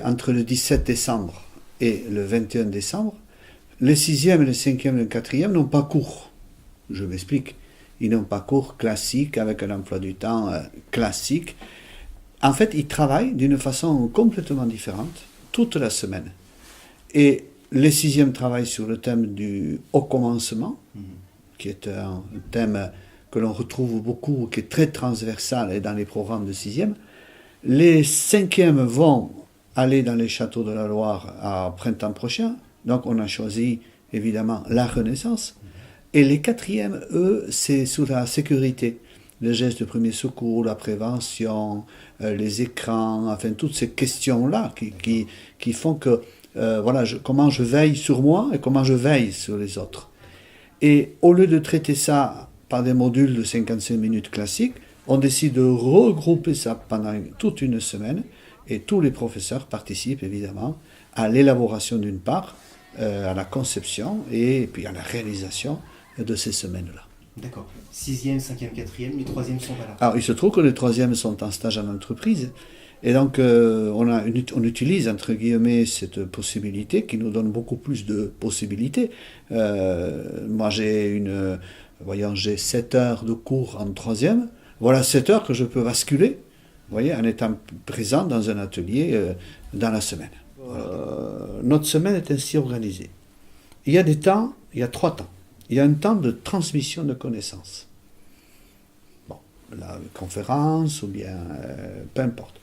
entre le 17 décembre et le 21 décembre, les 6e, les 5e et les 4e n'ont pas cours. Je m'explique. Ils n'ont pas cours classique avec un emploi du temps classique. En fait, ils travaillent d'une façon complètement différente toute la semaine. Et les 6e travaillent sur le thème du au commencement, qui est un thème que l'on retrouve beaucoup, qui est très transversal et dans les programmes de 6e. Les 5e vont aller dans les châteaux de la Loire à printemps prochain. Donc on a choisi évidemment la Renaissance. Et les 4e, eux, c'est sur la sécurité. Les gestes de premier secours, la prévention, les écrans, enfin toutes ces questions-là qui font que, comment je veille sur moi et comment je veille sur les autres. Et au lieu de traiter ça par des modules de 55 minutes classiques, on décide de regrouper ça pendant toute une semaine et tous les professeurs participent évidemment à l'élaboration d'une part, à la conception et puis à la réalisation de ces semaines-là. D'accord. 6e, 5e, 4e, les 3e sont pas là. Alors il se trouve que les 3e sont en stage en entreprise et donc on utilise entre guillemets cette possibilité qui nous donne beaucoup plus de possibilités. Moi j'ai 7 heures de cours en 3e. Voilà 7 heures que je peux basculer, vous voyez, en étant présent dans un atelier dans la semaine. Notre semaine est ainsi organisée. Il y a 3 temps. Il y a un temps de transmission de connaissances. Bon, la conférence ou bien peu importe.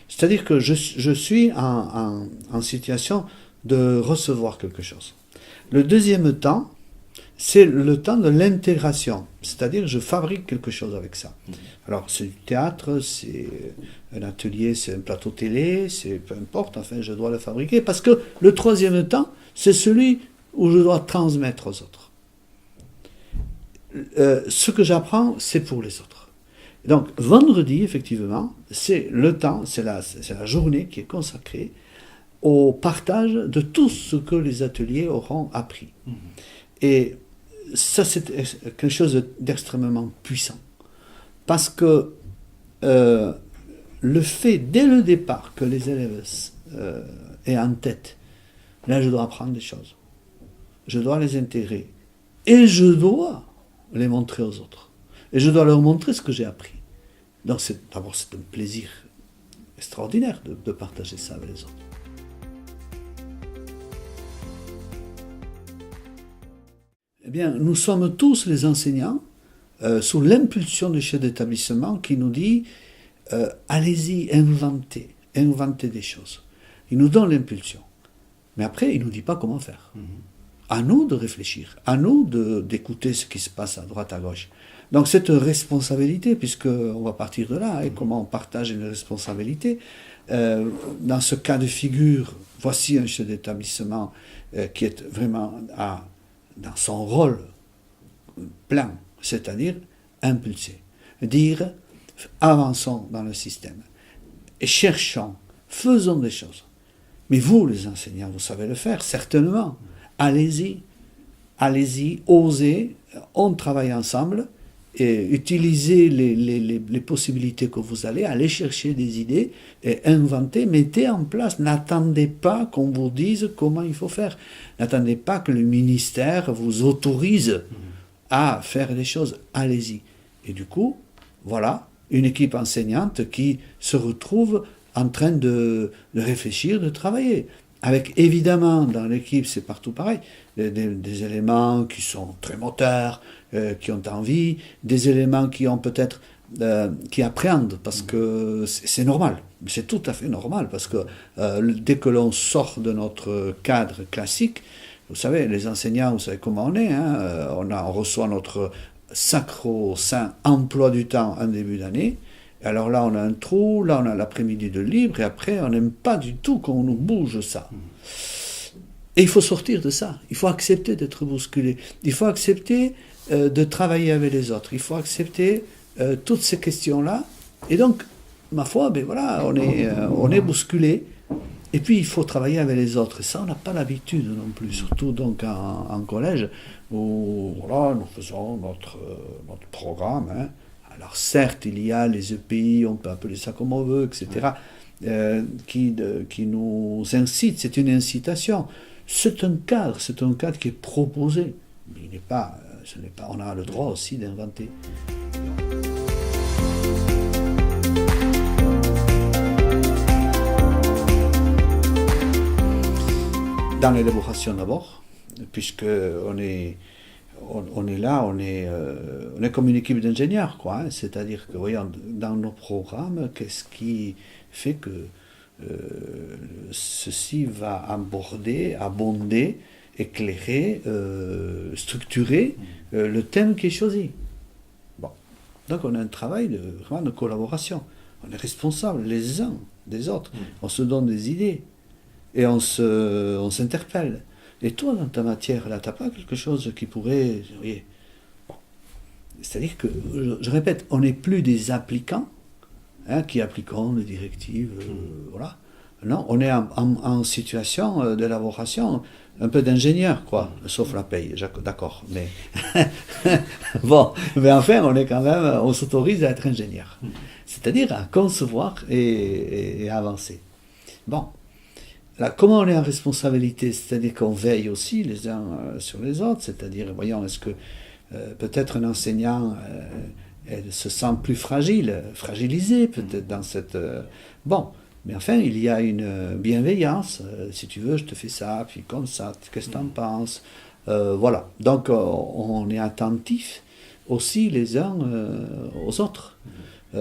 C'est-à-dire que je suis en situation de recevoir quelque chose. Le deuxième temps, c'est le temps de l'intégration, c'est-à-dire je fabrique quelque chose avec ça. Alors c'est du théâtre, c'est un atelier, c'est un plateau télé, c'est peu importe, enfin je dois le fabriquer, parce que le troisième temps, c'est celui où je dois transmettre aux autres. Ce que j'apprends, c'est pour les autres. Donc vendredi, effectivement, c'est le temps, c'est la journée qui est consacrée au partage de tout ce que les ateliers auront appris. Et ça, c'est quelque chose d'extrêmement puissant. Parce que le fait, dès le départ, que les élèves aient en tête, là, je dois apprendre des choses. Je dois les intégrer. Et je dois les montrer aux autres. Et je dois leur montrer ce que j'ai appris. Donc, d'abord, c'est un plaisir extraordinaire de partager ça avec les autres. Eh bien, nous sommes tous les enseignants sous l'impulsion du chef d'établissement qui nous dit allez-y, inventez des choses. Il nous donne l'impulsion. Mais après, il ne nous dit pas comment faire. À nous de réfléchir, à nous d'écouter ce qui se passe à droite, à gauche. Donc cette responsabilité, puisqu'on va partir de là, et comment on partage une responsabilité, dans ce cas de figure, voici un chef d'établissement qui est vraiment dans son rôle plein, c'est-à-dire impulser, dire avançons dans le système, et cherchons, faisons des choses. Mais vous, les enseignants, vous savez le faire, certainement. Allez-y, osez, on travaille ensemble, et utilisez les possibilités que vous allez chercher des idées, et inventez, mettez en place. N'attendez pas qu'on vous dise comment il faut faire. N'attendez pas que le ministère vous autorise à faire des choses. Allez-y. Et du coup, voilà, une équipe enseignante qui se retrouve en train de réfléchir, de travailler. Avec évidemment, dans l'équipe, c'est partout pareil, des éléments qui sont très moteurs, qui ont envie, des éléments qui ont peut-être, qui appréhendent, parce que c'est normal, c'est tout à fait normal, parce que dès que l'on sort de notre cadre classique, vous savez, les enseignants, vous savez comment on est, hein, on reçoit notre sacro-saint emploi du temps en début d'année. Alors là, on a un trou, là, on a l'après-midi de libre, et après, on n'aime pas du tout qu'on nous bouge ça. Et il faut sortir de ça. Il faut accepter d'être bousculé. Il faut accepter de travailler avec les autres. Il faut accepter toutes ces questions-là. Et donc, ma foi, ben voilà, on est bousculé. Et puis, il faut travailler avec les autres. Et ça, on n'a pas l'habitude non plus, surtout donc en collège, où voilà, nous faisons notre programme, hein. Alors certes, il y a les EPI, on peut appeler ça comme on veut, etc. qui nous incite, c'est une incitation. C'est un cadre qui est proposé. Mais il n'est pas, on a le droit aussi d'inventer. Dans l'élaboration d'abord, puisque on est là, on est comme une équipe d'ingénieurs, quoi. Hein. C'est-à-dire que, voyons, dans nos programmes, qu'est-ce qui fait que ceci va abonder, éclairer, structurer le thème qui est choisi. Bon. Donc on a un travail vraiment de collaboration. On est responsables les uns des autres. On se donne des idées et on s'interpelle. Et toi, dans ta matière, là, tu n'as pas quelque chose qui pourrait... Oui. Bon. C'est-à-dire que, je répète, on n'est plus des applicants, qui appliqueront les directives, voilà. Non, on est en situation d'élaboration, un peu d'ingénieur, quoi, sauf la paye, d'accord, mais... bon, mais enfin, on s'autorise à être ingénieur. C'est-à-dire à concevoir et à avancer. Bon. Là, comment on est en responsabilité, c'est-à-dire qu'on veille aussi les uns sur les autres, c'est-à-dire, voyons, est-ce que peut-être un enseignant se sent plus fragilisé peut-être dans cette... bon, mais enfin, il y a une bienveillance, si tu veux, je te fais ça, puis comme ça, qu'est-ce que tu en penses, voilà, donc on est attentif aussi les uns aux autres,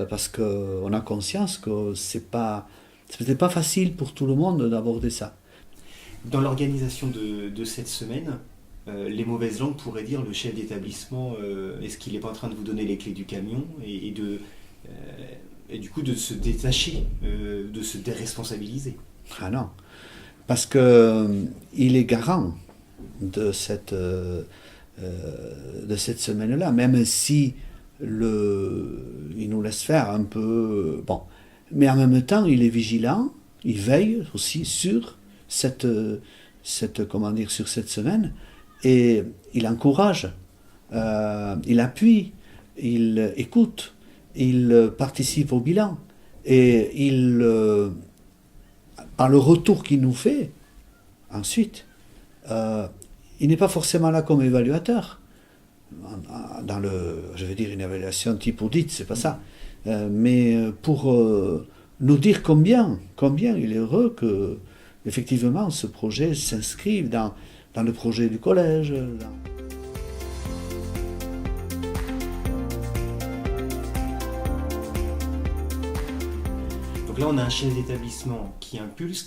parce qu'on a conscience que c'était pas facile pour tout le monde d'aborder ça. Dans l'organisation de cette semaine, les mauvaises langues pourraient dire le chef d'établissement, est-ce qu'il n'est pas en train de vous donner les clés du camion et du coup de se détacher, de se déresponsabiliser? Ah non, parce qu'il est garant de cette semaine-là, même si il nous laisse faire un peu... bon. Mais en même temps, il est vigilant, il veille aussi sur cette semaine, et il encourage, il appuie, il écoute, il participe au bilan, et par le retour qu'il nous fait, ensuite, il n'est pas forcément là comme évaluateur, dans je vais dire une évaluation type audit, c'est pas ça. Mais pour nous dire combien il est heureux que, effectivement, ce projet s'inscrive dans le projet du collège. Donc là, on a un chef d'établissement qui impulse,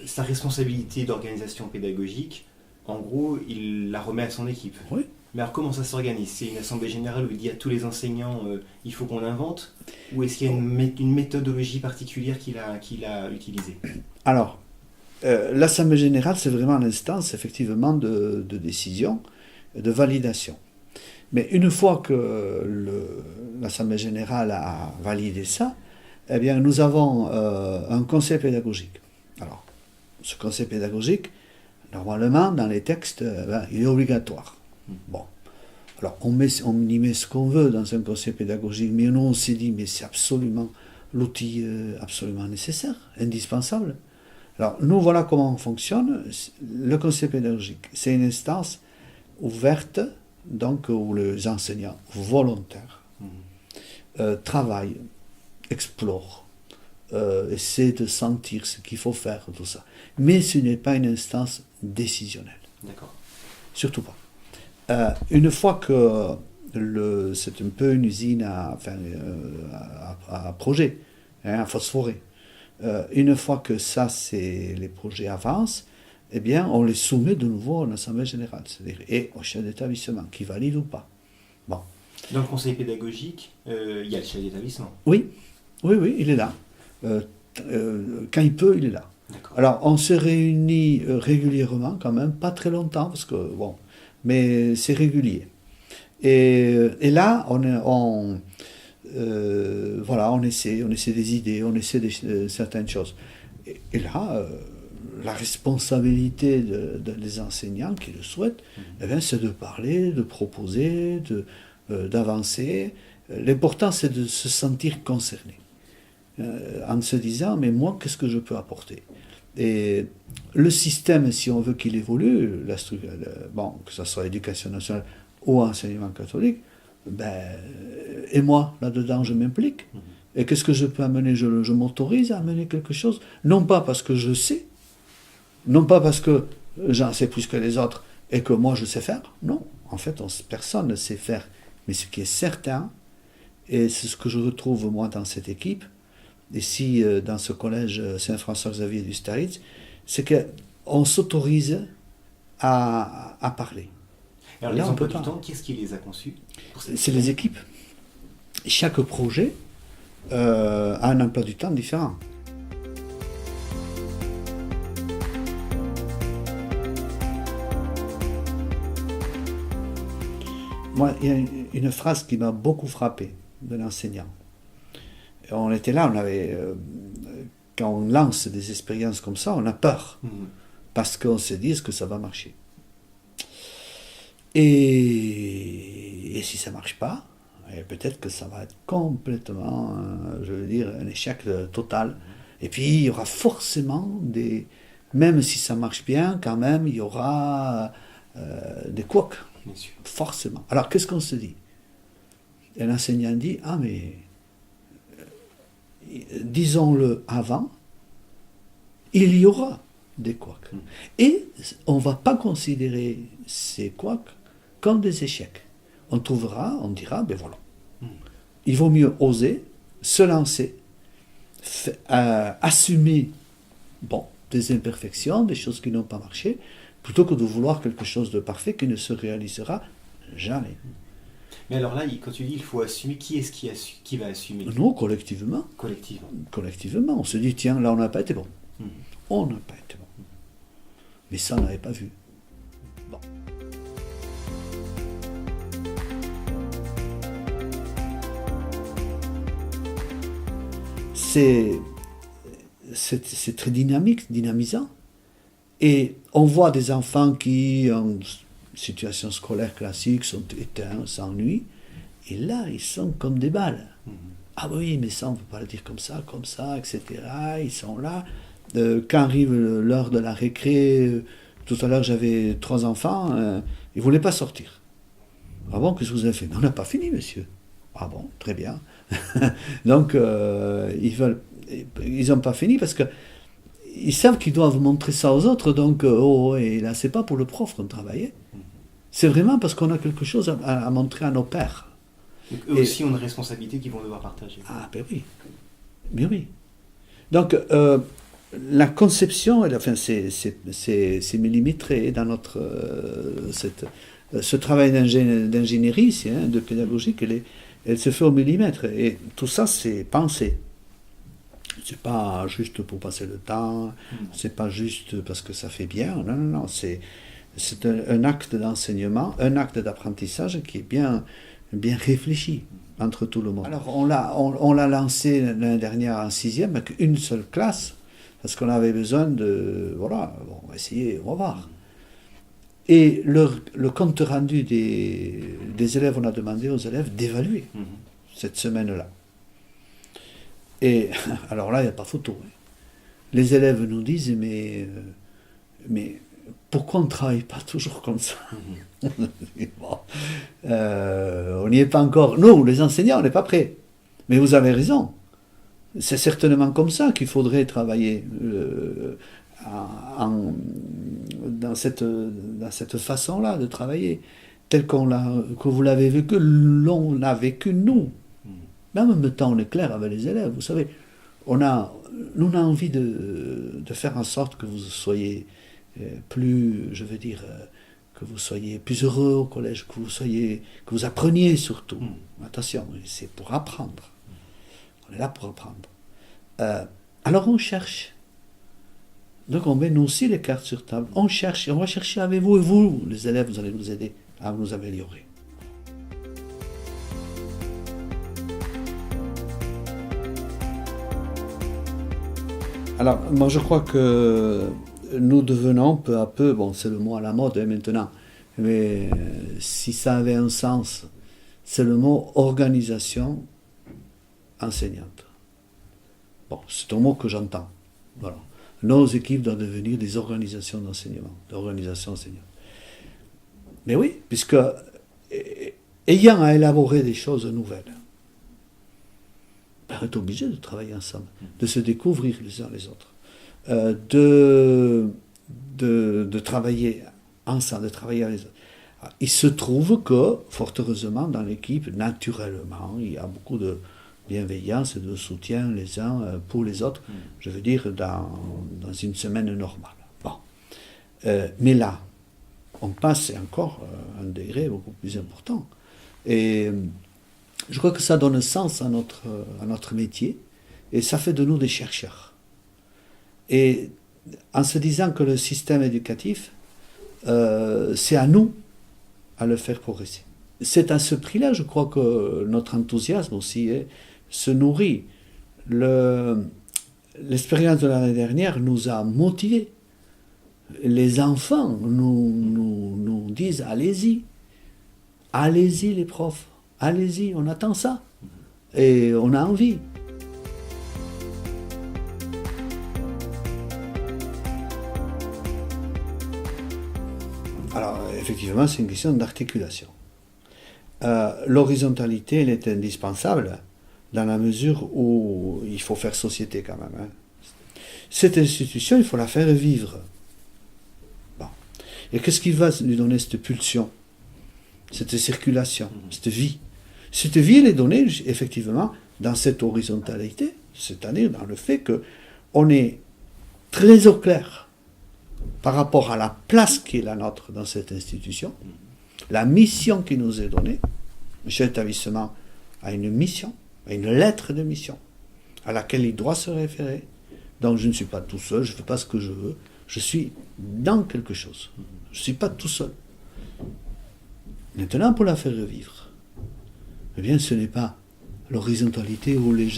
sa responsabilité d'organisation pédagogique, en gros, il la remet à son équipe. Oui. Mais alors comment ça s'organise? C'est une assemblée générale où il dit à tous les enseignants il faut qu'on invente? Ou est-ce qu'il y a une méthodologie particulière qu'il a utilisée? Alors, l'assemblée générale, c'est vraiment l'instance effectivement de décision, de validation. Mais une fois que l'assemblée générale a validé ça, eh bien nous avons un conseil pédagogique. Alors, ce conseil pédagogique, normalement, dans les textes, il est obligatoire. Bon, alors on y met ce qu'on veut dans un conseil pédagogique, mais nous on s'est dit, mais c'est absolument l'outil absolument nécessaire, indispensable. Alors nous voilà comment on fonctionne. Le conseil pédagogique, c'est une instance ouverte, donc où les enseignants volontaires travaillent, explorent, essaient de sentir ce qu'il faut faire, tout ça. Mais ce n'est pas une instance décisionnelle. D'accord. Surtout pas. Une fois que c'est un peu une usine à projet, à phosphorer, une fois que les projets avancent, eh bien, on les soumet de nouveau à l'Assemblée générale, c'est-à-dire et au chef d'établissement, qui valide ou pas. Bon. Dans le conseil pédagogique, il y a le chef d'établissement. Oui, il est là. Quand il peut, il est là. D'accord. Alors, on se réunit régulièrement, quand même, pas très longtemps, parce que, bon, mais c'est régulier. Et là, on essaie des idées, on essaie certaines choses. Et là, la responsabilité des enseignants qui le souhaitent, eh bien, c'est de parler, de proposer, d'avancer. L'important, c'est de se sentir concerné. en se disant, mais moi, qu'est-ce que je peux apporter? Et le système, si on veut qu'il évolue, que ce soit l'éducation nationale ou enseignement catholique, et moi, là-dedans, je m'implique. Et qu'est-ce que je peux amener? Je m'autorise à amener quelque chose, non pas parce que je sais, non pas parce que j'en sais plus que les autres et que moi je sais faire, non. En fait, personne ne sait faire. Mais ce qui est certain, et c'est ce que je retrouve moi dans cette équipe, ici dans ce collège Saint-François-Xavier du Staritz, c'est qu'on s'autorise à parler. Alors les emplois du temps, qu'est-ce qui les a conçus? C'est les équipes. Chaque projet a un emploi du temps différent. Moi, il y a une phrase qui m'a beaucoup frappé de l'enseignant. On était là, quand on lance des expériences comme ça, on a peur. Parce qu'on se dit, est-ce que ça va marcher? Et si ça ne marche pas, peut-être que ça va être complètement, un échec total. Et puis, il y aura forcément même si ça marche bien, quand même, il y aura des couacs. Forcément. Alors, qu'est-ce qu'on se dit? Et l'enseignant dit, mais disons-le avant, il y aura des couacs. Et on ne va pas considérer ces couacs comme des échecs. On dira, voilà. Il vaut mieux oser, se lancer, assumer des imperfections, des choses qui n'ont pas marché, plutôt que de vouloir quelque chose de parfait qui ne se réalisera jamais. Mais alors là, quand tu dis il faut assumer, qui est-ce qui va assumer? Nous, collectivement. Collectivement. On se dit, tiens, là, on n'a pas été bon. On n'a pas été bon. Mais ça, on n'avait pas vu. Bon. C'est très dynamisant. Et on voit des enfants qui, en situation scolaire classique, sont éteints, s'ennuient. Et là, ils sont comme des balles. Ah oui, mais ça, on ne peut pas le dire comme ça, etc. Ils sont là. Quand arrive l'heure de la récré, tout à l'heure, j'avais 3 enfants, ils ne voulaient pas sortir. Ah bon, qu'est-ce que vous avez fait? On n'a pas fini, monsieur. Ah bon, très bien. Donc, ils n'ont pas fini parce que ils savent qu'ils doivent montrer ça aux autres, donc et là c'est pas pour le prof qu'on travaillait, c'est vraiment parce qu'on a quelque chose à montrer à nos pairs. Donc eux aussi ont une responsabilité qu'ils vont devoir partager. Ah ben oui. Donc la conception, c'est millimétré dans notre ce travail d'ingénierie ici, de pédagogie, elle se fait au millimètre, et tout ça c'est pensé. C'est pas juste pour passer le temps, c'est pas juste parce que ça fait bien, non, c'est un acte d'enseignement, un acte d'apprentissage qui est bien réfléchi entre tout le monde. Alors on l'a lancé l'année dernière en 6e avec une seule classe, parce qu'on avait besoin on va essayer, on va voir. Et le compte rendu des élèves, on a demandé aux élèves d'évaluer cette semaine-là. Et alors là, il n'y a pas photo. Les élèves nous disent, mais pourquoi on ne travaille pas toujours comme ça? On n'y est pas encore. Nous, les enseignants, on n'est pas prêts. Mais vous avez raison. C'est certainement comme ça qu'il faudrait travailler dans cette façon-là de travailler, telle que vous l'avez vécu, l'on a vécu nous. Mais en même temps, on est clair avec les élèves. Vous savez, on a envie de faire en sorte que vous soyez que vous soyez plus heureux au collège, que vous appreniez surtout. Attention, c'est pour apprendre. On est là pour apprendre. Alors on cherche. Donc on met nous aussi les cartes sur table. On cherche, et on va chercher avec vous, et vous, les élèves, vous allez nous aider à nous améliorer. Alors, moi je crois que nous devenons peu à peu, c'est le mot à la mode maintenant, mais si ça avait un sens, c'est le mot organisation enseignante. Bon, c'est un mot que j'entends. Voilà. Nos équipes doivent devenir des organisations d'enseignement, d'organisations enseignantes. Mais oui, puisque ayant à élaborer des choses nouvelles, on est obligé de travailler ensemble, de se découvrir les uns les autres, de travailler ensemble, de travailler avec les autres. Il se trouve que, fort heureusement, dans l'équipe, naturellement, il y a beaucoup de bienveillance et de soutien les uns pour les autres, je veux dire, dans une semaine normale. Bon. Mais là, on passe encore un degré beaucoup plus important. Et je crois que ça donne sens à notre métier, et ça fait de nous des chercheurs. Et en se disant que le système éducatif, c'est à nous à le faire progresser. C'est à ce prix-là, je crois, que notre enthousiasme aussi se nourrit. L'expérience de l'année dernière nous a motivés. Les enfants nous disent allez-y les profs, allez-y, on attend ça. Et on a envie. Alors, effectivement, c'est une question d'articulation. L'horizontalité, elle est indispensable dans la mesure où il faut faire société quand même. Cette institution, il faut la faire vivre. Bon. Et qu'est-ce qui va lui donner cette pulsion, cette circulation, cette vie? Cette vie, elle est donnée, effectivement, dans cette horizontalité, c'est-à-dire dans le fait qu'on est très au clair par rapport à la place qui est la nôtre dans cette institution, la mission qui nous est donnée. Chaque établissement a une mission, a une lettre de mission à laquelle il doit se référer. Donc je ne suis pas tout seul, je ne fais pas ce que je veux, je suis dans quelque chose. Je ne suis pas tout seul. Maintenant, pour la faire vivre, eh bien, ce n'est pas l'horizontalité où les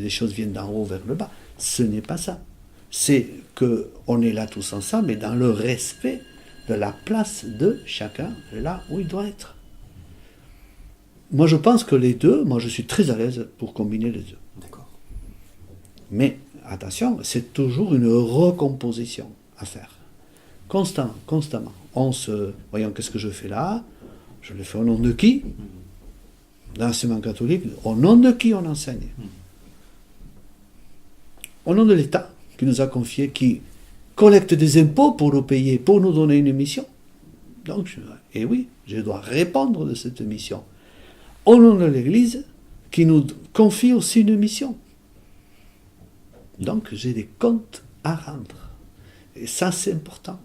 choses viennent d'en haut vers le bas. Ce n'est pas ça. C'est qu'on est là tous ensemble et dans le respect de la place de chacun là où il doit être. Moi, je pense que les deux, moi, je suis très à l'aise pour combiner les deux. D'accord. Mais, attention, c'est toujours une recomposition à faire. Constamment. Voyons, qu'est-ce que je fais là? Je le fais au nom de qui? Dans l'enseignement catholique, au nom de qui on enseigne? Au nom de l'État, qui nous a confié, qui collecte des impôts pour nous payer, pour nous donner une mission. Donc, oui, je dois répondre de cette mission. Au nom de l'Église, qui nous confie aussi une mission. Donc, j'ai des comptes à rendre. Et ça, c'est important.